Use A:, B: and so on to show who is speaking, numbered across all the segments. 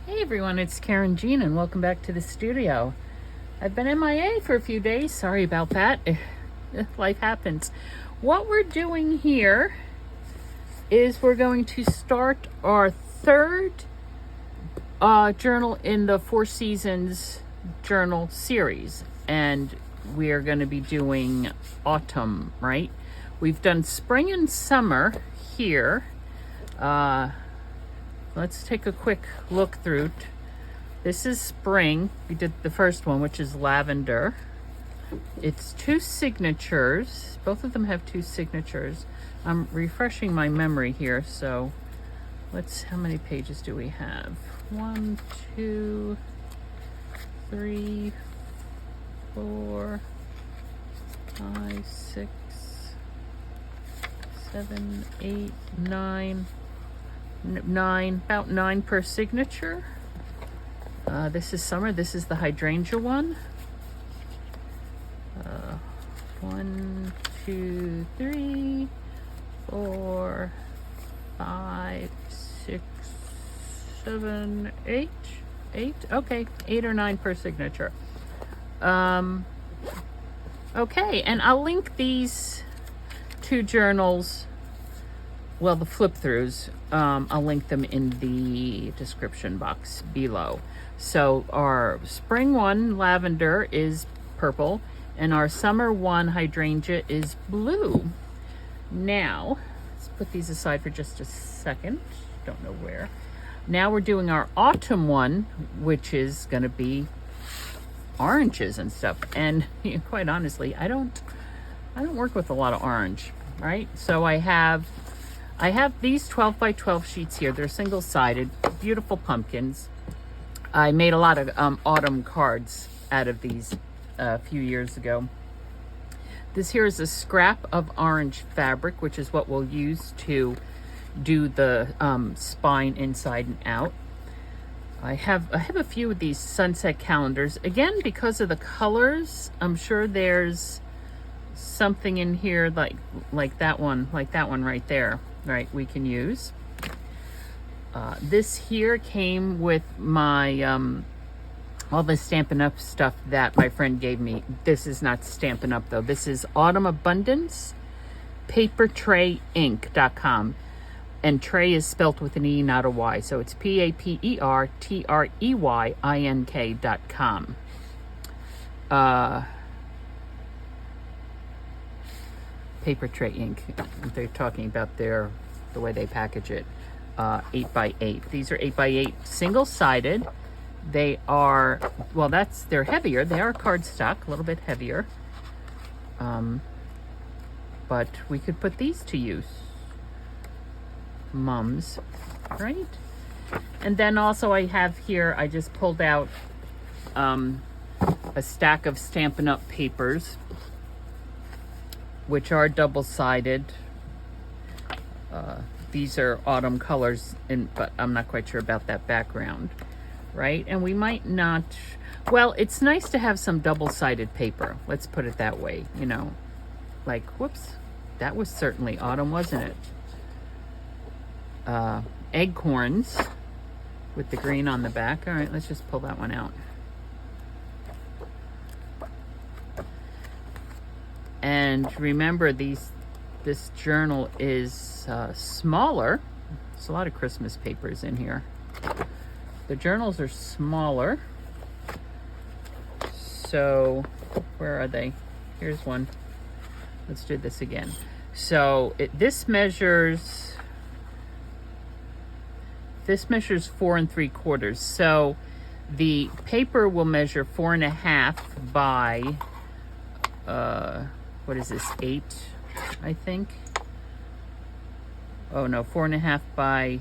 A: Hey everyone, it's Karynjean and welcome back to the studio. I've been MIA for a few days. Sorry about that. Life happens. What we're doing here is we're going to start our third journal in the Four Seasons journal series. And we are going to be doing autumn, right? We've done spring and summer here. Let's take a quick look through. This is spring. We did the first one, which is lavender. It's two signatures. Both of them have two signatures. I'm refreshing my memory here, so how many pages do we have? 1, 2, 3, 4, 5, 6, 7, 8, 9. About 9 per signature. This is summer. This is the hydrangea one. 1, 2, 3, 4, 5, 6, 7, 8. 8. Okay, 8 or 9 per signature. Okay, and I'll link these two journals. Well, the flip-throughs, I'll link them in the description box below. So our spring one, lavender, is purple, and our summer one, hydrangea, is blue. Now, let's put these aside for just a second. Don't know where. Now we're doing our autumn one, which is going to be oranges and stuff. And quite honestly, I don't work with a lot of orange, right? So I have these 12 by 12 sheets here. They're single-sided, beautiful pumpkins. I made a lot of autumn cards out of these a few years ago. This here is a scrap of orange fabric, which is what we'll use to do the spine inside and out. I have a few of these sunset calendars. Again, because of the colors, I'm sure there's something in here like that one right there. Right, we can use. This here came with my all the Stampin' Up stuff that my friend gave me. This is not Stampin' Up though. This is Autumn Abundance papertreyink.com, and Trey is spelt with an E, not a Y, so it's papertreyink.com. Paper Tray Ink. They're talking about the way they package it. 8 by 8. These are 8 by 8 single-sided. They are, well, they're heavier. They are cardstock, a little bit heavier. But we could put these to use. Mums, right? And then also I have here, I just pulled out a stack of Stampin' Up papers, which are double-sided. These are autumn colors, but I'm not quite sure about that background, right? And we might not, well, it's nice to have some double-sided paper. Let's put it that way, like, whoops, that was certainly autumn, wasn't it? Acorns with the green on the back. All right, let's just pull that one out. And remember, this journal is smaller. There's a lot of Christmas papers in here. The journals are smaller. So, where are they? Here's one. Let's do this again. So, this measures 4 3/4. So, the paper will measure 4.5 by what is this, 8, I think? Oh no, 4.5 by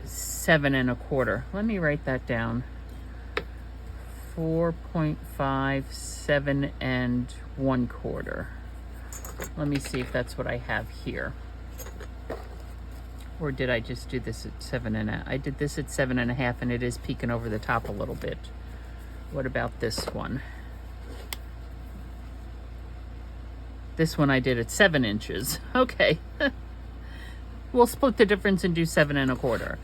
A: 7 1/4. Let me write that down. 4.5, 7 1/4. Let me see if that's what I have here. Or did I just do this at 7.5? I did this at 7.5, and it is peeking over the top a little bit. What about this one? This one I did at 7 inches. Okay. We'll split the difference and do 7 1/4.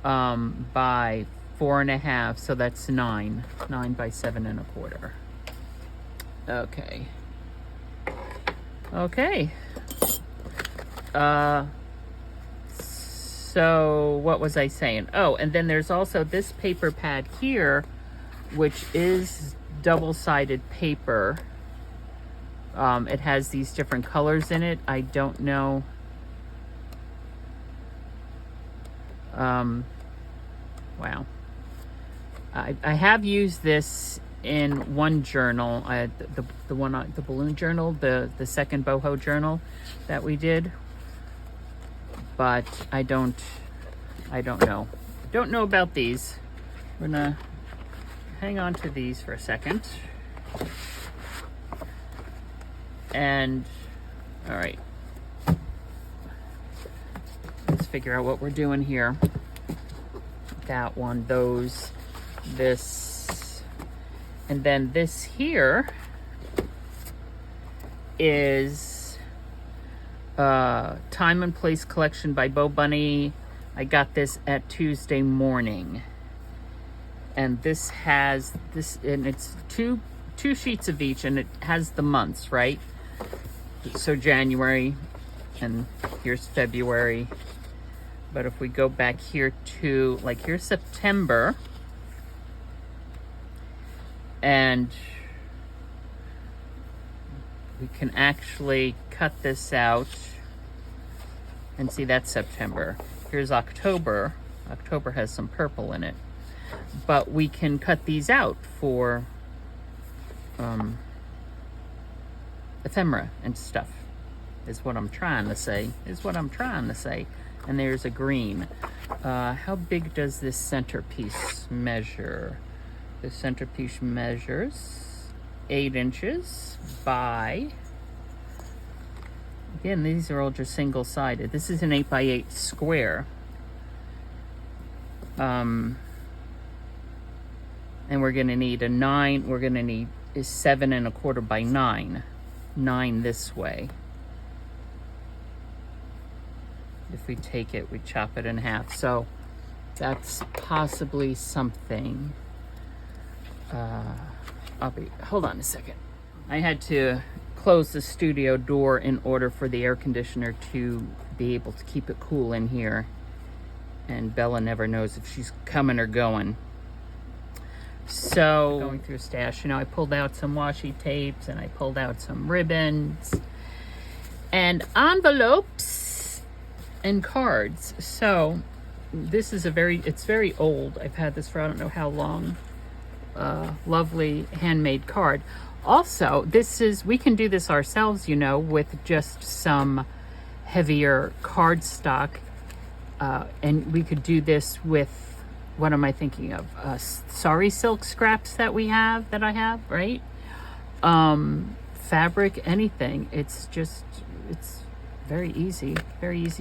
A: by 4.5, so that's 9 by 7.25. Okay. So what was I saying? Oh, and then there's also this paper pad here, which is double-sided paper. It has these different colors in it. I don't know. Wow. I have used this in one journal, the one, the balloon journal, the second boho journal that we did, but I don't know. Don't know about these. We're gonna hang on to these for a second. And all right, let's figure out what we're doing here. That one, those, this, and then this here is Time and Place collection by Bo Bunny. I got this at Tuesday morning, and this has this, and it's two sheets of each, and it has the months, right? So January, and here's February. But if we go back here to, like, here's September, and we can actually cut this out and see that's September. Here's October. October has some purple in it, but we can cut these out for ephemera and stuff, is what I'm trying to say. And there's a green. How big does this centerpiece measure? The centerpiece measures 8 inches by, again, these are all just single-sided. This is an 8 by 8 square. And we're gonna need a 9, we're gonna need is 7.25 by 9. 9 this way. If we take it, we chop it in half. So that's possibly something. Hold on a second. I had to close the studio door in order for the air conditioner to be able to keep it cool in here. And Bella never knows if she's coming or going. So going through stash, I pulled out some washi tapes, and I pulled out some ribbons and envelopes and cards. So this is it's very old. I've had this for I don't know how long. Lovely handmade card. Also, we can do this ourselves, with just some heavier cardstock, and we could do this with, what am I thinking of? Sari silk scraps that I have, right? Fabric, anything. It's very easy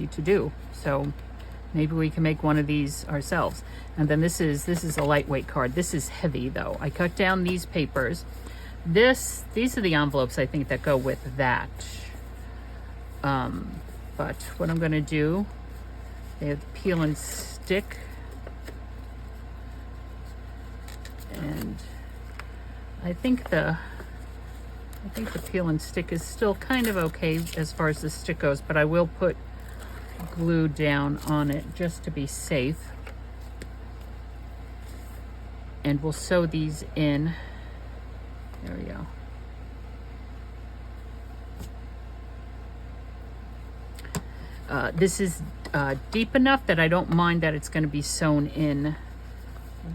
A: to do. So maybe we can make one of these ourselves. And then this is a lightweight card. This is heavy though. I cut down these papers. These are the envelopes I think that go with that. But what I'm gonna do, they have peel and stick. And I think the peel and stick is still kind of okay as far as the stick goes, but I will put glue down on it just to be safe. And we'll sew these in. There we go. This is deep enough that I don't mind that it's going to be sewn in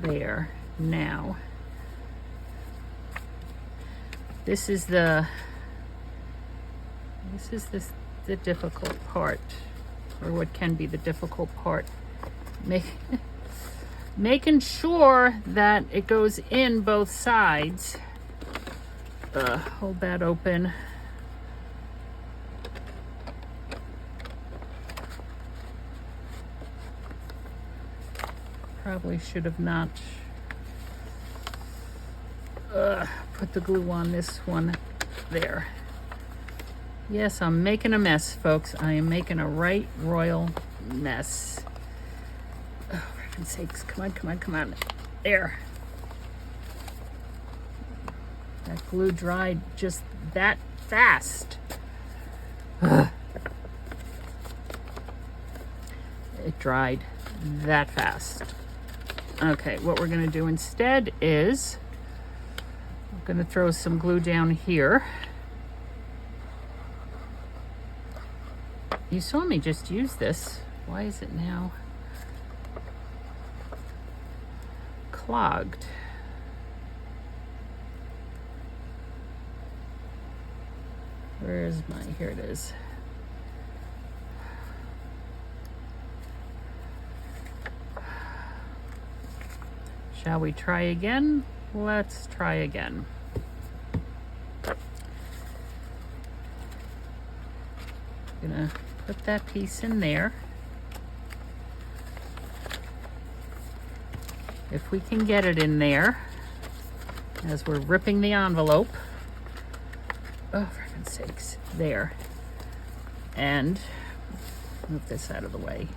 A: there. Now, this is the difficult part, or what can be the difficult part. Making sure that it goes in both sides. Hold that open. Probably should have not put the glue on this one there. Yes, I'm making a mess, folks. I am making a right royal mess. Oh, where heaven's sakes, come on, come on, come on. There. That glue dried just that fast. Ugh. It dried that fast. Okay, what we're gonna do instead is I'm gonna throw some glue down here. You saw me just use this. Why is it now clogged? Where is my, here it is. Shall we try again? Let's try again. I'm gonna put that piece in there. If we can get it in there as we're ripping the envelope. Oh, for heaven's sakes, there. And move this out of the way.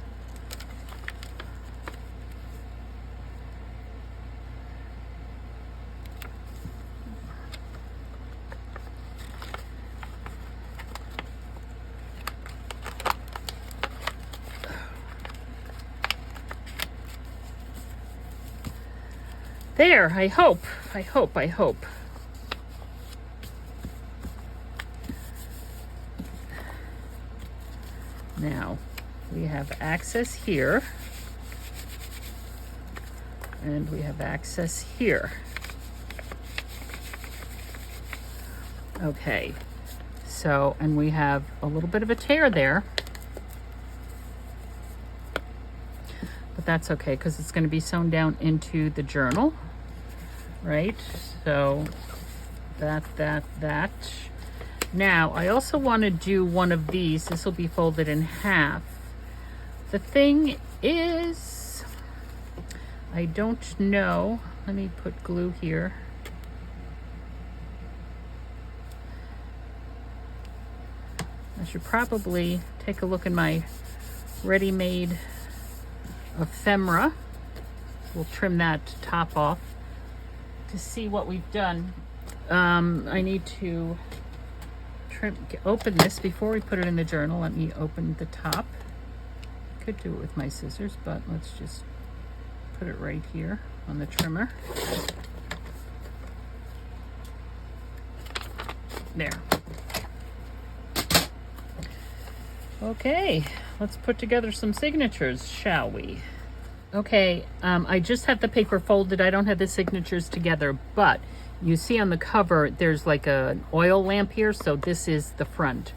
A: There, I hope. Now, we have access here, and we have access here. Okay, so, and we have a little bit of a tear there, but that's okay because it's going to be sewn down into the journal, right? So that. Now, I also want to do one of these. This will be folded in half. The thing is, I don't know. Let me put glue here. I should probably take a look in my ready-made ephemera. We'll trim that top off to see what we've done. I need to open this before we put it in the journal. Let me open the top. Could do it with my scissors, but let's just put it right here on the trimmer. There. Okay, let's put together some signatures, shall we? Okay, I just have the paper folded. I don't have the signatures together, but you see on the cover, there's like an oil lamp here, so this is the front.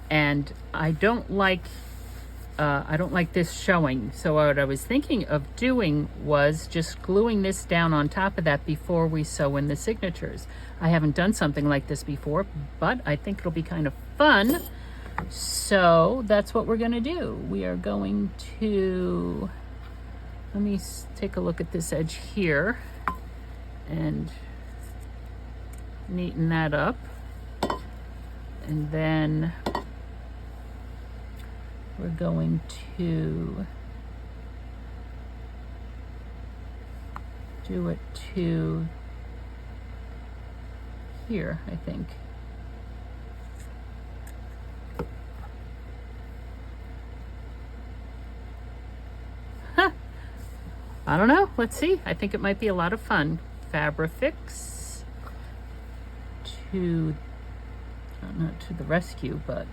A: And I don't like this showing. So what I was thinking of doing was just gluing this down on top of that before we sew in the signatures. I haven't done something like this before, but I think it'll be kind of fun. So that's what we're gonna do. We are going to, let me take a look at this edge here and neaten that up. And then we're going to do it to here, I think. I don't know. Let's see. I think it might be a lot of fun. Fabrifix to, not to the rescue, but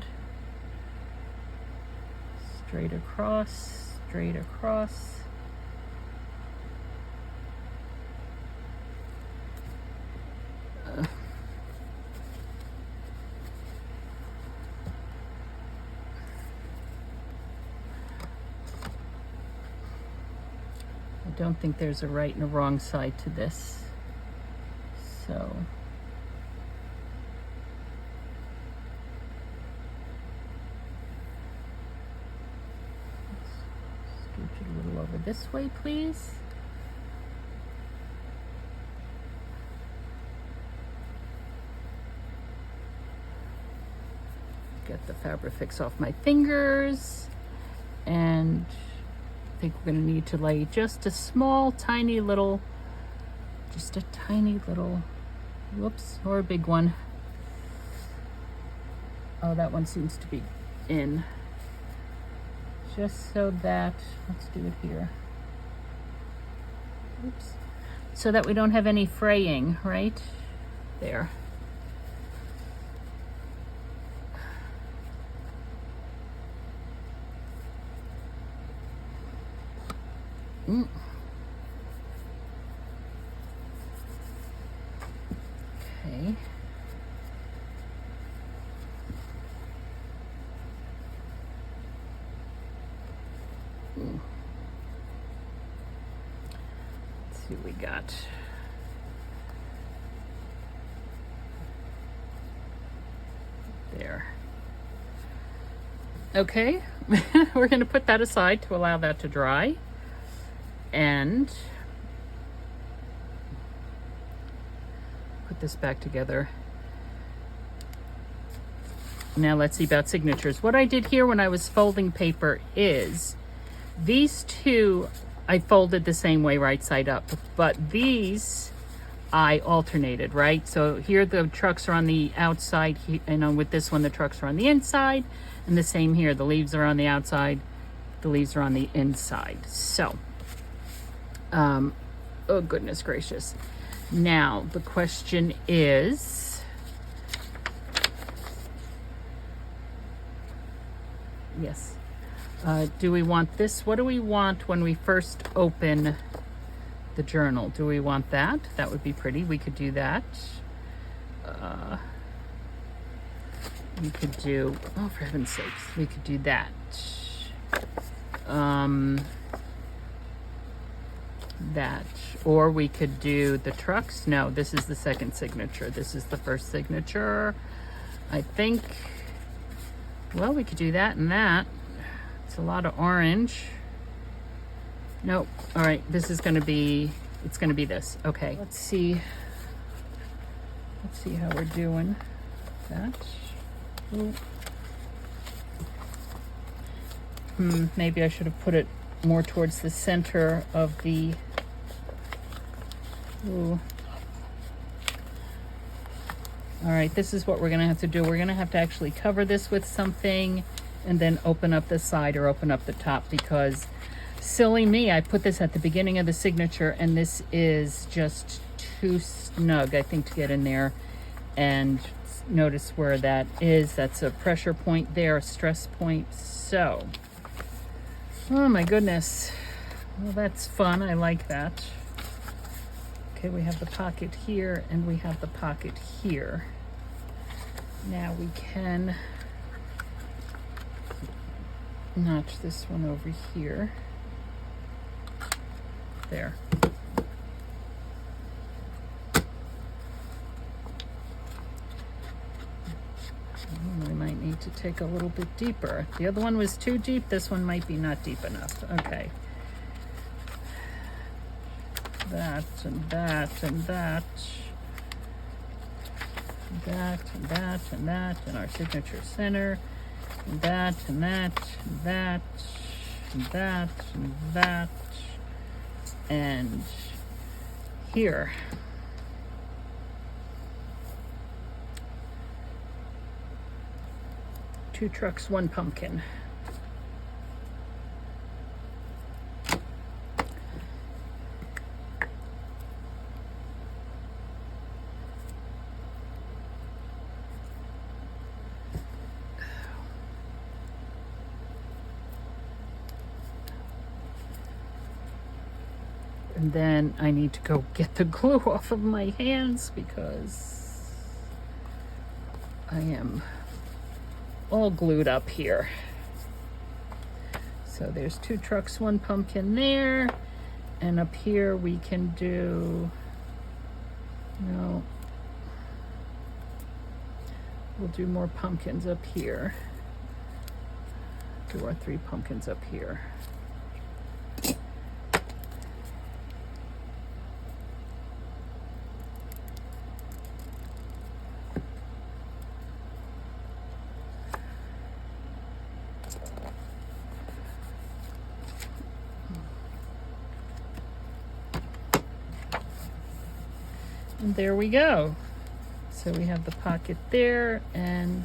A: straight across, straight across. I don't think there's a right and a wrong side to this. So let's scooch it a little over this way, please. Get the Fabrifix off my fingers and think we're going to need to lay just a small, tiny little, just a tiny little, whoops, or a big one. Oh, that one seems to be in. Just so that, let's do it here. Oops. So that we don't have any fraying, right? There. Okay. Let's see what we got. There. Okay, we're going to put that aside to allow that to dry. And put this back together. Now let's see about signatures. What I did here when I was folding paper is these two I folded the same way, right side up, but these I alternated, right? So here the trucks are on the outside, and with this one the trucks are on the inside, and the same here, the leaves are on the outside, the leaves are on the inside. So oh goodness gracious. Now the question is, yes, do we want this? What do we want when we first open the journal? Do we want that? That would be pretty. We could do that. We could do, oh, for heaven's sakes, we could do that. That, or we could do the trucks. No, this is the second signature. This is the first signature. I think, well, we could do that and that. It's a lot of orange. Nope. All right, this is going to be, it's going to be this. Okay, let's see how we're doing. That. Ooh. Maybe I should have put it more towards the center of the, ooh. All right, this is what we're gonna have to do. We're gonna have to actually cover this with something and then open up the side or open up the top, because silly me, I put this at the beginning of the signature and this is just too snug, I think, to get in there. And notice where that is. That's a pressure point there, a stress point. So, oh my goodness. Well, that's fun. I like that. Okay, we have the pocket here and we have the pocket here. Now we can notch this one over here. There. We might need to take a little bit deeper. The other one was too deep. This one might be not deep enough. Okay. That and that and that. That and that and that. And our signature center. And that and that and that and that and that. And here. Two trucks, one pumpkin. And then I need to go get the glue off of my hands because I am all glued up here. So there's two trucks, one pumpkin there. And up here we can do, no, we'll do more pumpkins up here. Do our three pumpkins up here. And there we go. So we have the pocket there, and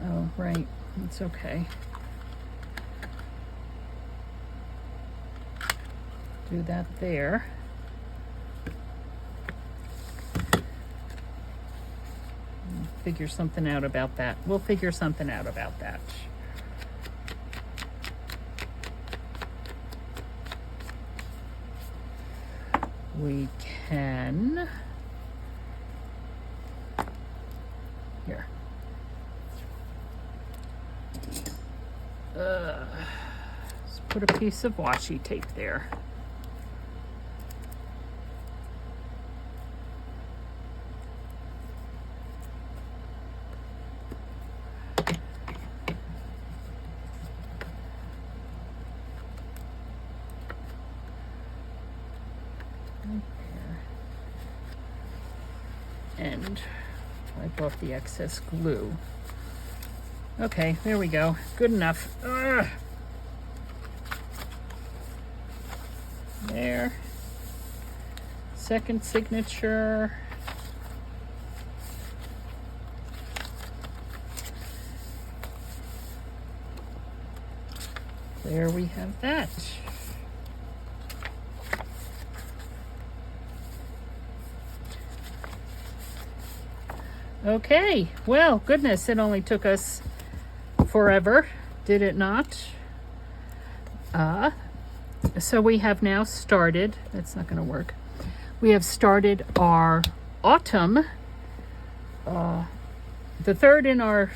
A: oh, right, it's okay. Do that there. Figure something out about that. We'll figure something out about that. We can, here. Let's put a piece of washi tape there. And wipe off the excess glue. Okay, there we go. Good enough. Ugh. There. Second signature. There we have that. Okay, well, goodness, it only took us forever, did it not? So we have now started, that's not going to work. We have started our autumn, the third in our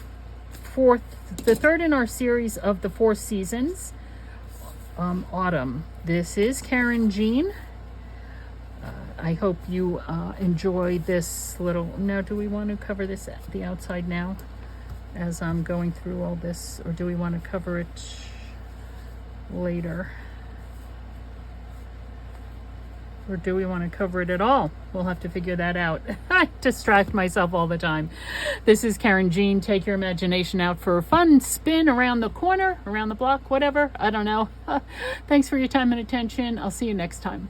A: series of the 4 seasons, autumn. This is Karynjean. I hope you enjoy this little, now do we want to cover this at the outside now as I'm going through all this, or do we want to cover it later? Or do we want to cover it at all? We'll have to figure that out. I distract myself all the time. This is Karynjean. Take your imagination out for a fun spin around the corner, around the block, whatever. I don't know. Thanks for your time and attention. I'll see you next time.